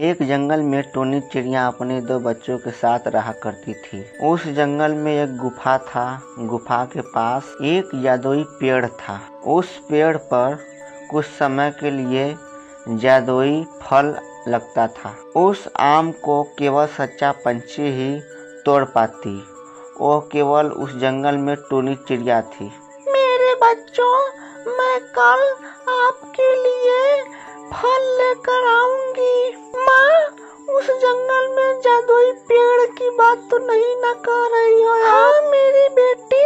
एक जंगल में टोनी चिड़िया अपने दो बच्चों के साथ रहा करती थी। उस जंगल में एक गुफा था। गुफा के पास एक जादुई पेड़ था। उस पेड़ पर कुछ समय के लिए जादुई फल लगता था। उस आम को केवल सच्चा पंछी ही तोड़ पाती। वो केवल उस जंगल में टोनी चिड़िया थी। मेरे बच्चों, मैं कल आपके लिए फल लेकर आऊंगी। माँ, उस जंगल में जादुई पेड़ की बात तो नहीं न कर रही हो? हाँ मेरी बेटी,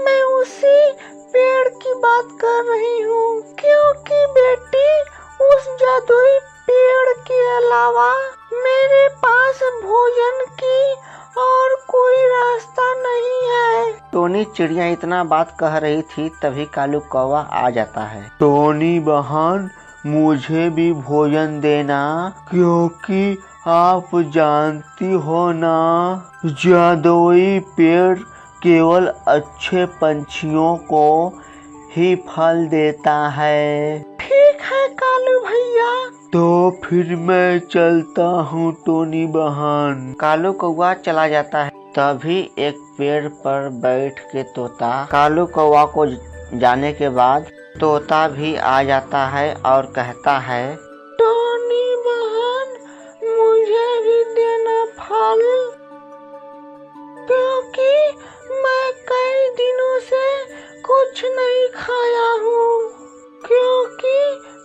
मैं उसी पेड़ की बात कर रही हूँ। क्योंकि बेटी, उस जादुई पेड़ के अलावा मेरे पास भोजन की और कोई रास्ता नहीं है। टोनी चिड़िया इतना बात कह रही थी, तभी कालू कौवा आ जाता है। टोनी बहन, मुझे भी भोजन देना, क्योंकि आप जानती हो ना, जादुई पेड़ केवल अच्छे पंछियों को ही फल देता है। ठीक है कालू भैया। तो फिर मैं चलता हूँ टोनी बहन। कालू कौवा चला जाता है। तभी एक पेड़ पर बैठ के तोता कालू कौवा को जाने के बाद तोता भी आ जाता है और कहता है, टोनी बहन, मुझे भी देना फल, क्योंकि मैं कई दिनों से कुछ नहीं खाया हूँ। क्योंकि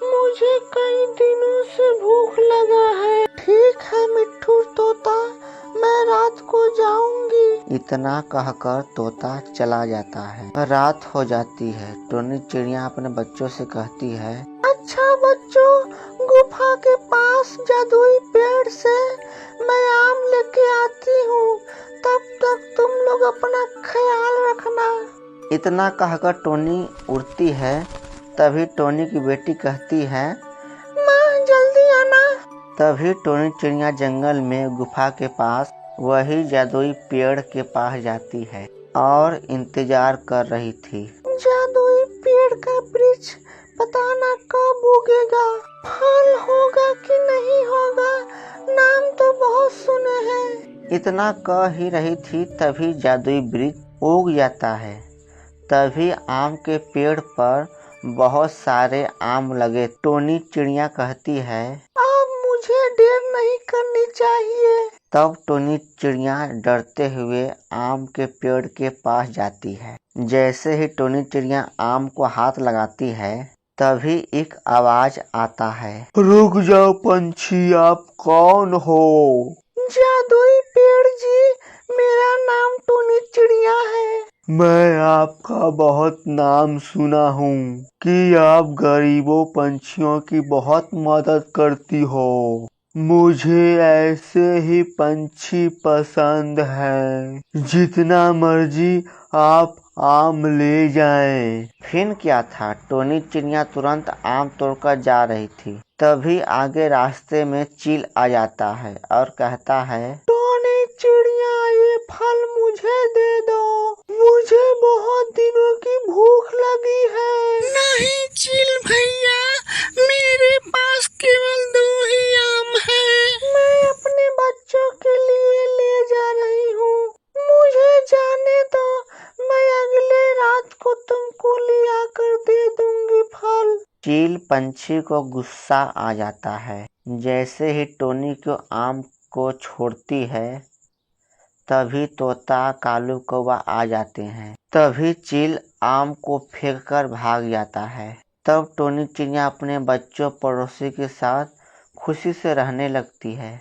मुझे कई दिनों से भूख लगा है। ठीक है मिट्ठू तोता, मैं रात को जाऊंगी। इतना कहकर तोता चला जाता है। रात हो जाती है। टोनी चिड़िया अपने बच्चों से कहती है, अच्छा बच्चों, गुफा के पास जादुई पेड़ से मैं आम लेके आती हूँ। तब तक तुम लोग अपना ख्याल रखना। इतना कहकर टोनी उड़ती है। तभी टोनी की बेटी कहती है, माँ जल्दी आना। तभी टोनी चिड़िया जंगल में गुफा के पास वही जादुई पेड़ के पास जाती है और इंतजार कर रही थी। जादुई पेड़ का वृक्ष पता न कब उगेगा, फल होगा कि नहीं होगा, नाम तो बहुत सुने हैं। इतना कह ही रही थी, तभी जादुई वृक्ष उग जाता है। तभी आम के पेड़ पर बहुत सारे आम लगे। टोनी चिड़िया कहती है, अब मुझे देर नहीं करनी चाहिए। तब टोनी चिड़िया डरते हुए आम के पेड़ के पास जाती है। जैसे ही टोनी चिड़िया आम को हाथ लगाती है, तभी एक आवाज आता है, रुक जाओ पंछी, आप कौन हो? जादुई पेड़ जी, मेरा नाम टोनी चिड़िया है। मैं आपका बहुत नाम सुना हूँ कि आप गरीबों पंछियों की बहुत मदद करती हो। मुझे ऐसे ही पंछी पसंद हैं। जितना मर्जी आप आम ले जाएं। फिर क्या था, टोनी चिड़िया तुरंत आम तोड़कर जा रही थी। तभी आगे रास्ते में चील आ जाता है और कहता है, टोनी चिड़िया, ये फल मुझे दे दो, मुझे बहुत दिनों की भूख लगी है। नहीं चील भैया, मेरे पास केवल 2 ही आम है। मैं अपने बच्चों के लिए ले जा रही हूँ। मुझे जाने दो, मैं अगले रात को तुमको लिया कर दे दूंगी फल। चील पंछी को गुस्सा आ जाता है। जैसे ही टोनी को आम को छोड़ती है, तभी तोता कालू कौवा आ जाते हैं। तभी चील आम को फेंककर भाग जाता है। तब टोनी चिड़िया अपने बच्चों पड़ोसी के साथ खुशी से रहने लगती है।